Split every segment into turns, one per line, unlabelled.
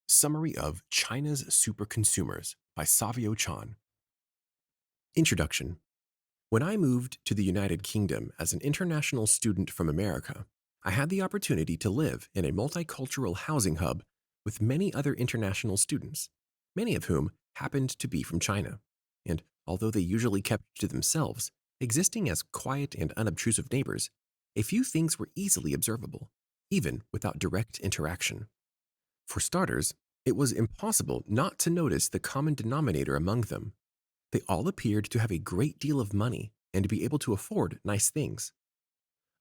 Summary of China's Super Consumers by Savio. Introduction. When I moved to the United Kingdom as an international student from America, I had the opportunity to live in a multicultural housing hub with many other international students, many of whom happened to be from China. And although they usually kept to themselves, existing as quiet and unobtrusive neighbors, a few things were easily observable, even without direct interaction. For starters, it was impossible not to notice the common denominator among them. They all appeared to have a great deal of money and be able to afford nice things.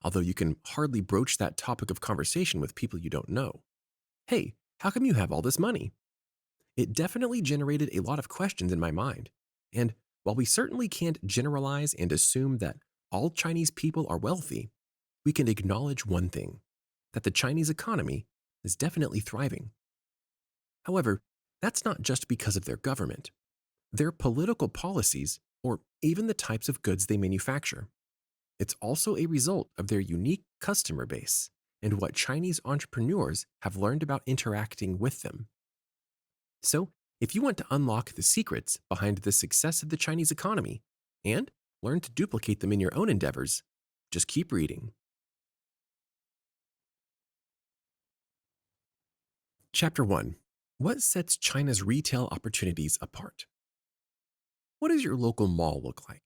Although you can hardly broach that topic of conversation with people you don't know. Hey, how come you have all this money? It definitely generated a lot of questions in my mind. And while we certainly can't generalize and assume that all Chinese people are wealthy, we can acknowledge one thing, that the Chinese economy is definitely thriving. However, that's not just because of their government, their political policies, or even the types of goods they manufacture. It's also a result of their unique customer base and what Chinese entrepreneurs have learned about interacting with them. So, if you want to unlock the secrets behind the success of the Chinese economy and learn to duplicate them in your own endeavors, just keep reading. Chapter 1. What sets China's retail opportunities apart? What does your local mall look like?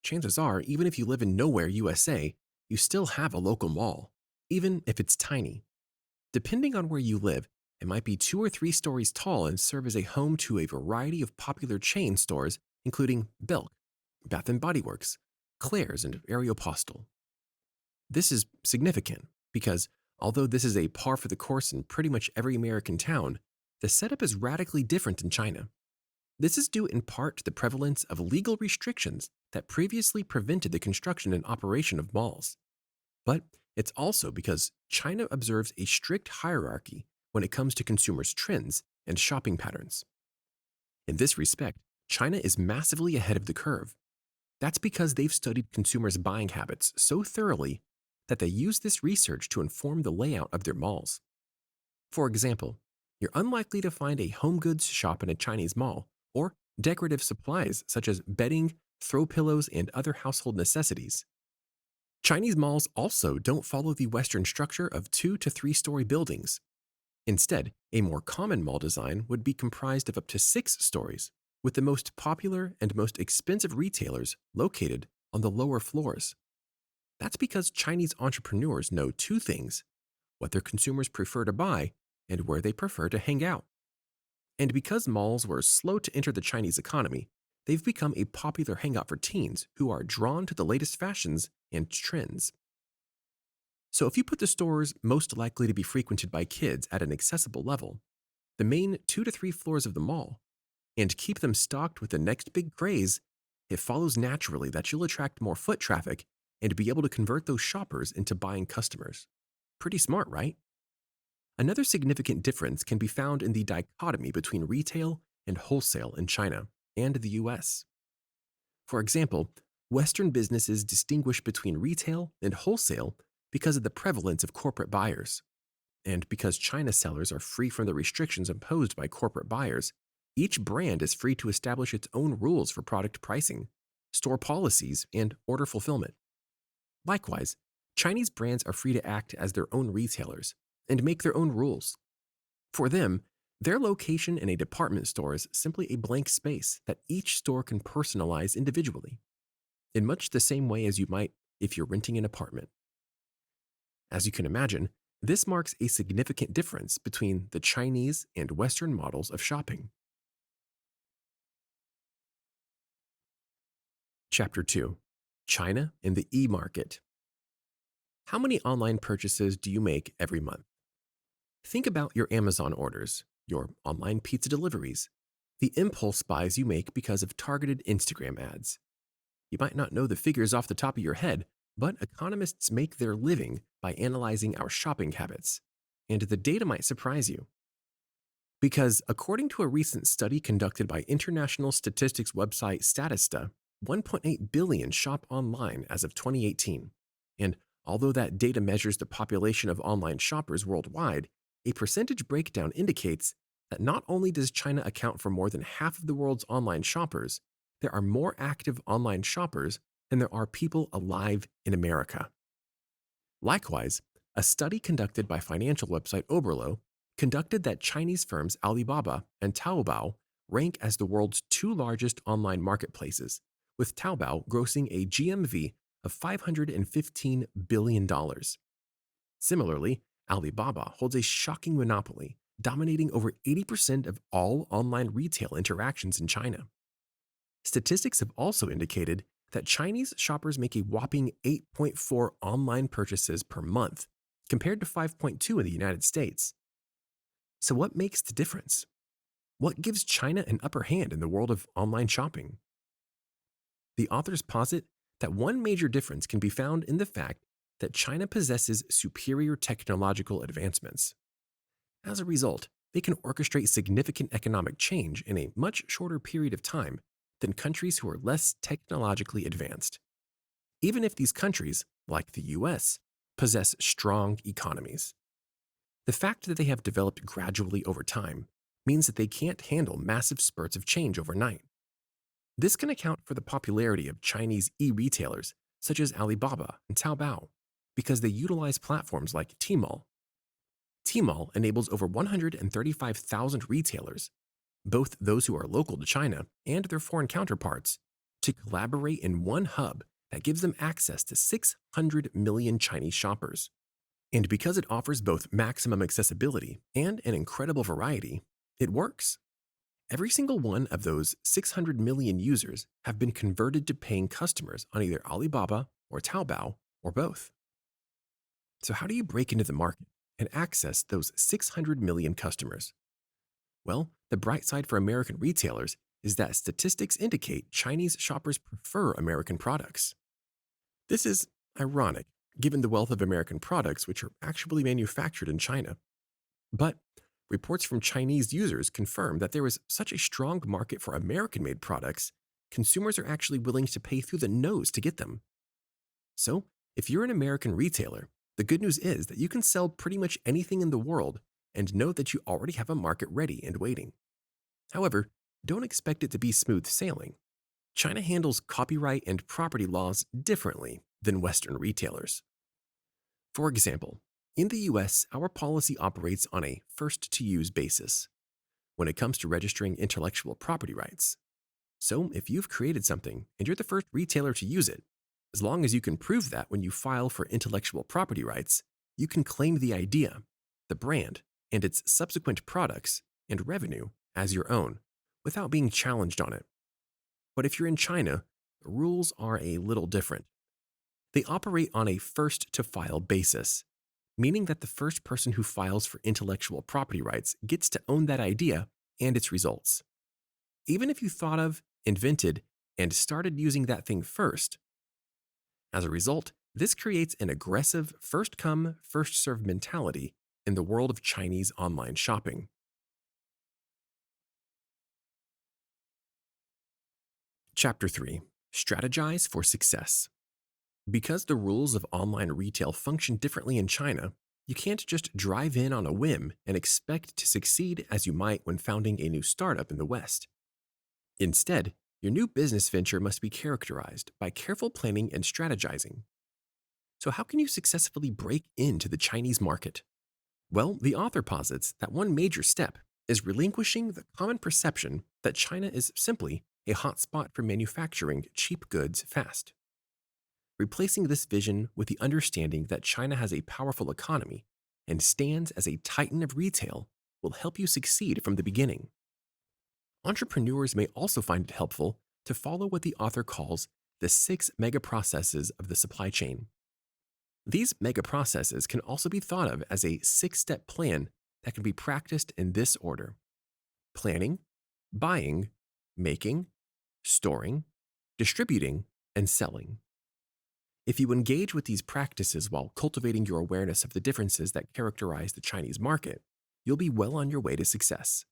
Chances are, even if you live in nowhere, USA, you still have a local mall, even if it's tiny. Depending on where you live, it might be 2 or 3 stories tall and serve as a home to a variety of popular chain stores, including Belk, Bath and Body Works, Claire's, and Aeropostale. This is significant because, although this is a par for the course in pretty much every American town, the setup is radically different in China. This is due in part to the prevalence of legal restrictions that previously prevented the construction and operation of malls. But it's also because China observes a strict hierarchy when it comes to consumers' trends and shopping patterns. In this respect, China is massively ahead of the curve. That's because they've studied consumers' buying habits so thoroughly that they use this research to inform the layout of their malls. For example, you're unlikely to find a home goods shop in a Chinese mall, or decorative supplies such as bedding, throw pillows, and other household necessities. Chinese malls also don't follow the Western structure of 2 to 3 story buildings. Instead, a more common mall design would be comprised of up to 6 stories, with the most popular and most expensive retailers located on the lower floors. That's because Chinese entrepreneurs know two things: what their consumers prefer to buy and where they prefer to hang out. And because malls were slow to enter the Chinese economy, they've become a popular hangout for teens who are drawn to the latest fashions and trends. So if you put the stores most likely to be frequented by kids at an accessible level, the main 2 to 3 floors of the mall, and keep them stocked with the next big craze, it follows naturally that you'll attract more foot traffic and be able to convert those shoppers into buying customers. Pretty smart, right? Another significant difference can be found in the dichotomy between retail and wholesale in China and the US. For example, Western businesses distinguish between retail and wholesale because of the prevalence of corporate buyers. And because China sellers are free from the restrictions imposed by corporate buyers, each brand is free to establish its own rules for product pricing, store policies, and order fulfillment. Likewise, Chinese brands are free to act as their own retailers and make their own rules. For them, their location in a department store is simply a blank space that each store can personalize individually, in much the same way as you might if you're renting an apartment. As you can imagine, this marks a significant difference between the Chinese and Western models of shopping. Chapter 2. China and the emarket. How many online purchases do you make every month? Think about your Amazon orders, your online pizza deliveries, the impulse buys you make because of targeted Instagram ads. You might not know the figures off the top of your head, but economists make their living by analyzing our shopping habits, and the data might surprise you. Because according to a recent study conducted by international statistics website Statista, 1.8 billion shop online as of 2018. And although that data measures the population of online shoppers worldwide, a percentage breakdown indicates that not only does China account for more than half of the world's online shoppers, there are more active online shoppers than there are people alive in America. Likewise, a study conducted by financial website Oberlo conducted that Chinese firms Alibaba and Taobao rank as the world's two largest online marketplaces, with Taobao grossing a GMV of $515 billion. Similarly, Alibaba holds a shocking monopoly, dominating over 80% of all online retail interactions in China. Statistics have also indicated that Chinese shoppers make a whopping 8.4 online purchases per month, compared to 5.2 in the United States. So, what makes the difference? What gives China an upper hand in the world of online shopping? The authors posit that one major difference can be found in the fact that China possesses superior technological advancements. As a result, they can orchestrate significant economic change in a much shorter period of time than countries who are less technologically advanced, even if these countries, like the US, possess strong economies. The fact that they have developed gradually over time means that they can't handle massive spurts of change overnight. This can account for the popularity of Chinese e-retailers such as Alibaba and Taobao, because they utilize platforms like Tmall. Tmall enables over 135,000 retailers, both those who are local to China and their foreign counterparts, to collaborate in one hub that gives them access to 600 million Chinese shoppers. And because it offers both maximum accessibility and an incredible variety, it works. Every single one of those 600 million users have been converted to paying customers on either Alibaba or Taobao or both. So how do you break into the market and access those 600 million customers? Well, the bright side for American retailers is that statistics indicate Chinese shoppers prefer American products. This is ironic, given the wealth of American products which are actually manufactured in China. But reports from Chinese users confirm that there is such a strong market for American-made products, consumers are actually willing to pay through the nose to get them. So, if you're an American retailer, the good news is that you can sell pretty much anything in the world and know that you already have a market ready and waiting. However, don't expect it to be smooth sailing. China handles copyright and property laws differently than Western retailers. For example, in the US, our policy operates on a first-to-use basis when it comes to registering intellectual property rights. So, if you've created something and you're the first retailer to use it, as long as you can prove that when you file for intellectual property rights, you can claim the idea, the brand, and its subsequent products and revenue as your own, without being challenged on it. But if you're in China, the rules are a little different. They operate on a first-to-file basis, meaning that the first person who files for intellectual property rights gets to own that idea and its results. Even if you thought of, invented, and started using that thing first. As a result, this creates an aggressive first-come, first-served mentality in the world of Chinese online shopping. Chapter 3: Strategize for Success. Because the rules of online retail function differently in China, you can't just drive in on a whim and expect to succeed as you might when founding a new startup in the West. Instead, your new business venture must be characterized by careful planning and strategizing. So, how can you successfully break into the Chinese market? Well, the author posits that one major step is relinquishing the common perception that China is simply a hotspot for manufacturing cheap goods fast. Replacing this vision with the understanding that China has a powerful economy and stands as a titan of retail will help you succeed from the beginning. Entrepreneurs may also find it helpful to follow what the author calls the 6 mega processes of the supply chain. These mega processes can also be thought of as a 6-step plan that can be practiced in this order: planning, buying, making, storing, distributing, and selling. If you engage with these practices while cultivating your awareness of the differences that characterize the Chinese market, you'll be well on your way to success.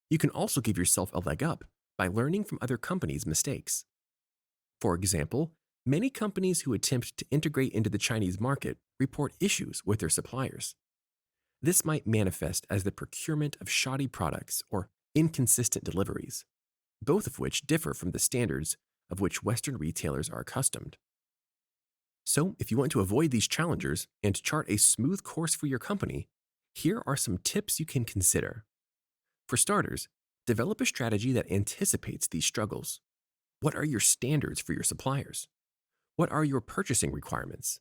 You can also give yourself a leg up by learning from other companies' mistakes. For example, many companies who attempt to integrate into the Chinese market report issues with their suppliers. This might manifest as the procurement of shoddy products or inconsistent deliveries, both of which differ from the standards of which Western retailers are accustomed. So, if you want to avoid these challengers and chart a smooth course for your company, here are some tips you can consider. For starters, develop a strategy that anticipates these struggles. What are your standards for your suppliers? What are your purchasing requirements?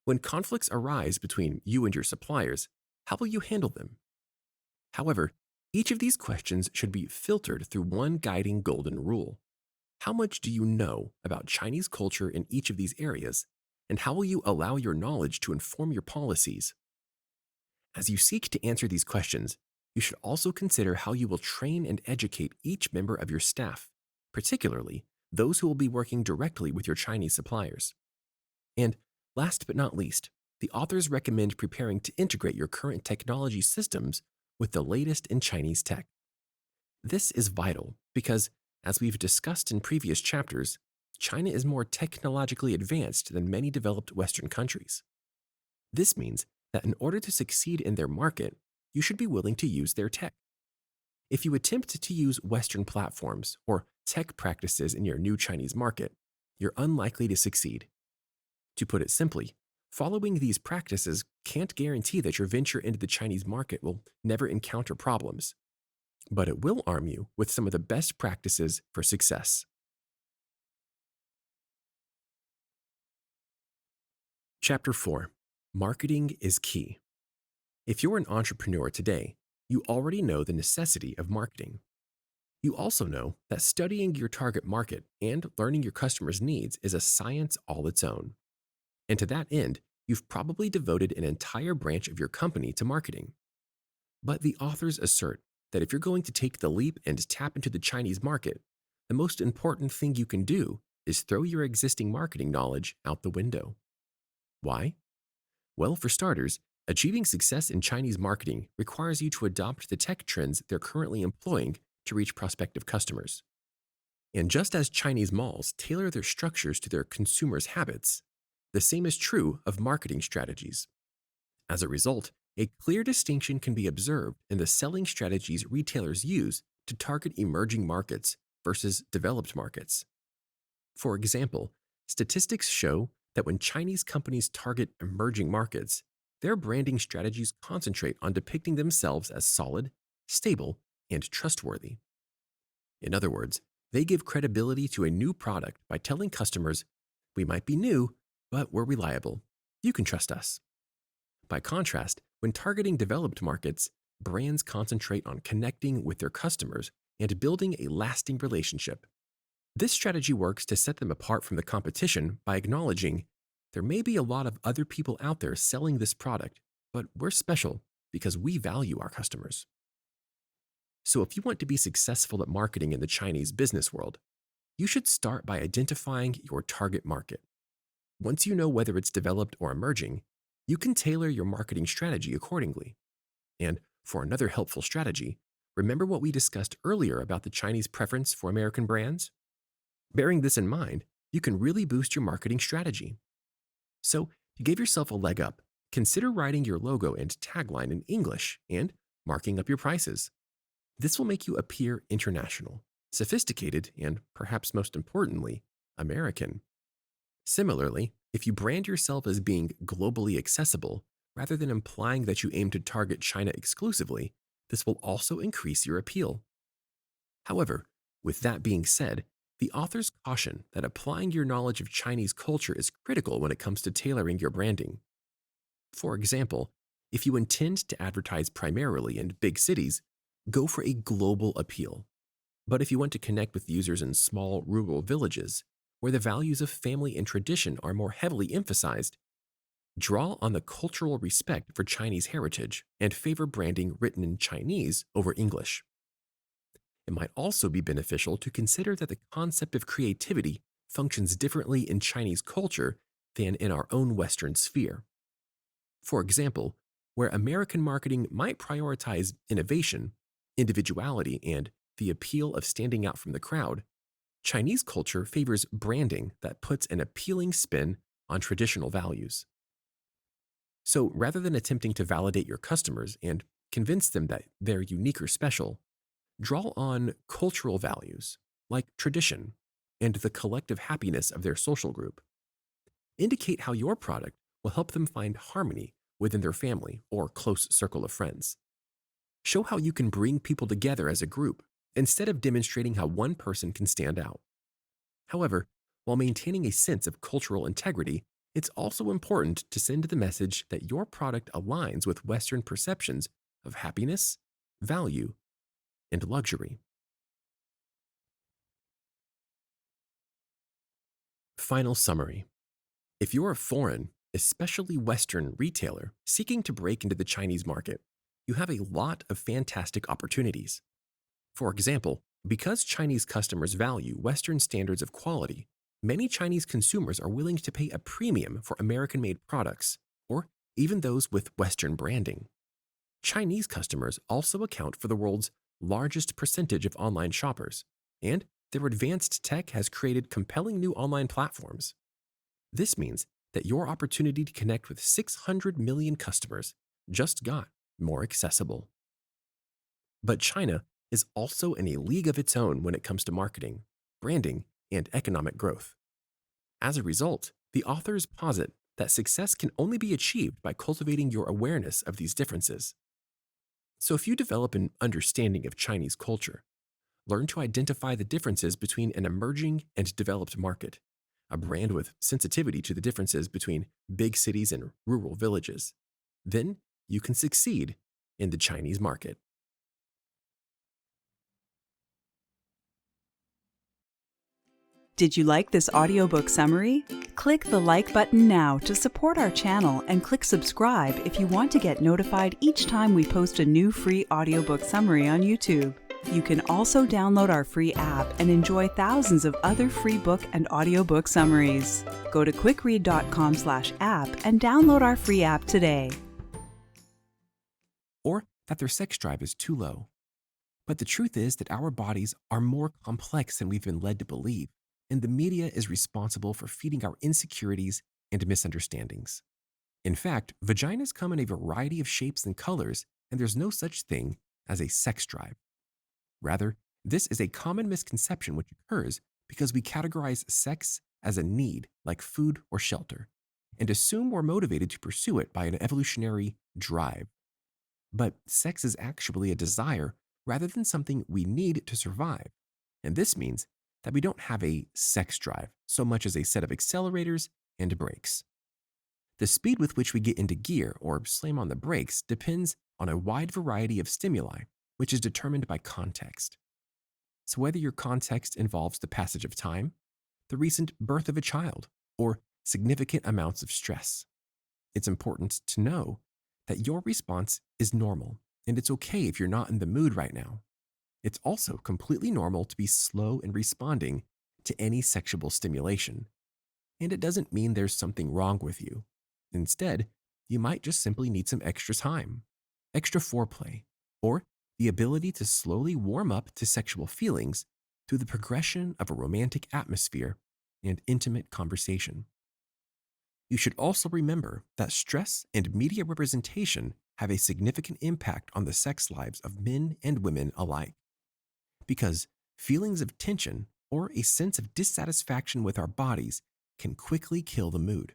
When conflicts arise between you and your suppliers, how will you handle them? However, each of these questions should be filtered through one guiding golden rule. How much do you know about Chinese culture in each of these areas, and how will you allow your knowledge to inform your policies? As you seek to answer these questions, you should also consider how you will train and educate each member of your staff, particularly those who will be working directly with your Chinese suppliers. And last but not least, the authors recommend preparing to integrate your current technology systems with the latest in Chinese tech. This is vital because, as we've discussed in previous chapters, China is more technologically advanced than many developed Western countries. This means that in order to succeed in their market, you should be willing to use their tech. If you attempt to use Western platforms or tech practices in your new Chinese market, you're unlikely to succeed. To put it simply, following these practices can't guarantee that your venture into the Chinese market will never encounter problems, but it will arm you with some of the best practices for success. Chapter 4: Marketing is Key. If you're an entrepreneur today, you already know the necessity of marketing. You also know that studying your target market and learning your customers' needs is a science all its own. And to that end, you've probably devoted an entire branch of your company to marketing. But the authors assert that if you're going to take the leap and tap into the Chinese market, the most important thing you can do is throw your existing marketing knowledge out the window. Why? Well, for starters, achieving success in Chinese marketing requires you to adopt the tech trends they're currently employing to reach prospective customers. And just as Chinese malls tailor their structures to their consumers' habits, the same is true of marketing strategies. As a result, a clear distinction can be observed in the selling strategies retailers use to target emerging markets versus developed markets. For example, statistics show that when Chinese companies target emerging markets, their branding strategies concentrate on depicting themselves as solid, stable, and trustworthy. In other words, they give credibility to a new product by telling customers, "We might be new, but we're reliable. You can trust us." By contrast, when targeting developed markets, brands concentrate on connecting with their customers and building a lasting relationship. This strategy works to set them apart from the competition by acknowledging there may be a lot of other people out there selling this product, but we're special because we value our customers. So if you want to be successful at marketing in the Chinese business world, you should start by identifying your target market. Once you know whether it's developed or emerging, you can tailor your marketing strategy accordingly. And for another helpful strategy, remember what we discussed earlier about the Chinese preference for American brands? Bearing this in mind, you can really boost your marketing strategy. So, to give yourself a leg up, consider writing your logo and tagline in English and marking up your prices. This will make you appear international, sophisticated, and perhaps most importantly, American. Similarly, if you brand yourself as being globally accessible, rather than implying that you aim to target China exclusively, this will also increase your appeal. However, with that being said, the authors caution that applying your knowledge of Chinese culture is critical when it comes to tailoring your branding. For example, if you intend to advertise primarily in big cities, go for a global appeal. But if you want to connect with users in small rural villages, where the values of family and tradition are more heavily emphasized, draw on the cultural respect for Chinese heritage and favor branding written in Chinese over English. It might also be beneficial to consider that the concept of creativity functions differently in Chinese culture than in our own Western sphere. For example, where American marketing might prioritize innovation, individuality, and the appeal of standing out from the crowd, Chinese culture favors branding that puts an appealing spin on traditional values. So rather than attempting to validate your customers and convince them that they're unique or special, draw on cultural values like tradition and the collective happiness of their social group. Indicate how your product will help them find harmony within their family or close circle of friends. Show how you can bring people together as a group instead of demonstrating how one person can stand out. However, while maintaining a sense of cultural integrity, it's also important to send the message that your product aligns with Western perceptions of happiness, value, and luxury. Final summary. If you're a foreign, especially Western retailer seeking to break into the Chinese market, you have a lot of fantastic opportunities. For example, because Chinese customers value Western standards of quality, many Chinese consumers are willing to pay a premium for American-made products, or even those with Western branding. Chinese customers also account for the world's largest percentage of online shoppers, and their advanced tech has created compelling new online platforms. This means that your opportunity to connect with 600 million customers just got more accessible. But China is also in a league of its own when it comes to marketing, branding, and economic growth. As a result, the authors posit that success can only be achieved by cultivating your awareness of these differences. So if you develop an understanding of Chinese culture, learn to identify the differences between an emerging and developed market, a brand with sensitivity to the differences between big cities and rural villages, then you can succeed in the Chinese market.
Did you like this audiobook summary? Click the like button now to support our channel and click subscribe if you want to get notified each time we post a new free audiobook summary on YouTube. You can also download our free app and enjoy thousands of other free book and audiobook summaries. Go to quickread.com/app and download our free app today.
Or that their sex drive is too low. But the truth is that our bodies are more complex than we've been led to believe, and the media is responsible for feeding our insecurities and misunderstandings. In fact, vaginas come in a variety of shapes and colors, and there's no such thing as a sex drive. Rather, this is a common misconception which occurs because we categorize sex as a need like food or shelter, and assume we're motivated to pursue it by an evolutionary drive. But sex is actually a desire rather than something we need to survive, and this means that we don't have a sex drive so much as a set of accelerators and brakes. The speed with which we get into gear or slam on the brakes depends on a wide variety of stimuli, which is determined by context. So whether your context involves the passage of time, the recent birth of a child, or significant amounts of stress, it's important to know that your response is normal, and it's okay if you're not in the mood right now. It's also completely normal to be slow in responding to any sexual stimulation, and it doesn't mean there's something wrong with you. Instead, you might just simply need some extra time, extra foreplay, or the ability to slowly warm up to sexual feelings through the progression of a romantic atmosphere and intimate conversation. You should also remember that stress and media representation have a significant impact on the sex lives of men and women alike. Because feelings of tension or a sense of dissatisfaction with our bodies can quickly kill the mood.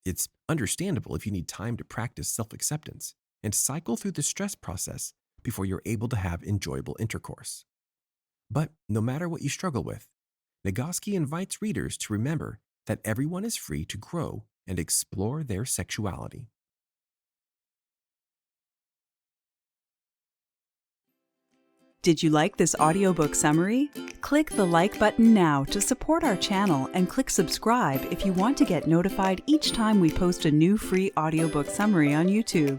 It's understandable if you need time to practice self-acceptance and cycle through the stress process before you're able to have enjoyable intercourse. But no matter what you struggle with, Nagoski invites readers to remember that everyone is free to grow and explore their sexuality.
Did you like this audiobook summary? Click the like button now to support our channel and click subscribe if you want to get notified each time we post a new free audiobook summary on YouTube.